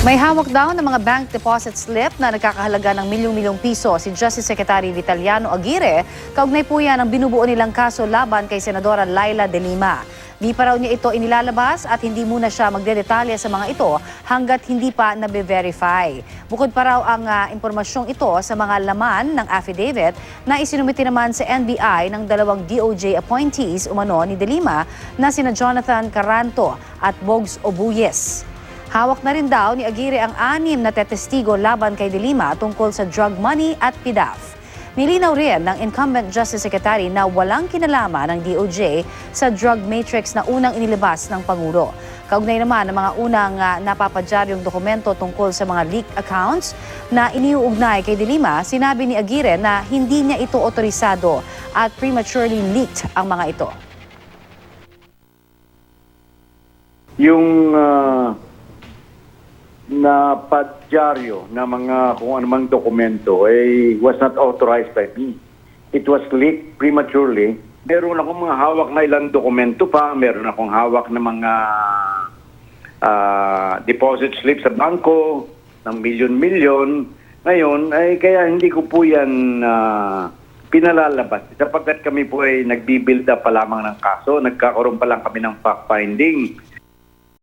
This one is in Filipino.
May hawak daw ng mga bank deposit slip na nagkakahalaga ng milyong-milyong piso si Justice Secretary Vitaliano Aguirre. Kaugnay po yan ang binubuo nilang kaso laban kay Senadora Laila De Lima. Di pa raw niya ito inilalabas at hindi muna siya magdedetalye sa mga ito hanggat hindi pa nabe-verify. Bukod pa raw ang impormasyong ito sa mga laman ng affidavit na isinumiti naman sa NBI ng dalawang DOJ appointees umano ni De Lima na sina Jonathan Caranto at Bogs Obuyes. Hawak na rin daw ni Aguirre ang 6 na tetestigo laban kay De Lima tungkol sa drug money at PDAF. Nilinaw rin ng incumbent Justice Secretary na walang kinalaman ng DOJ sa drug matrix na unang inilabas ng Pangulo. Kaugnay naman ng mga unang napapadyaryong dokumento tungkol sa mga leaked accounts na iniuugnay kay De Lima, sinabi ni Aguirre na hindi niya ito otorisado at prematurely leaked ang mga ito. Yung na padyaryo na mga kung anumang dokumento was not authorized by me. It was leaked prematurely. Meron akong mga hawak na ilang dokumento pa, meron akong hawak na mga deposit slip sa bangko ng milyon-milyon. Ngayon, kaya hindi ko po yan pinalalabas. Sapagkat kami po ay nagbibuild up pa lamang ng kaso, nagkakaroon pa lang kami ng fact-finding.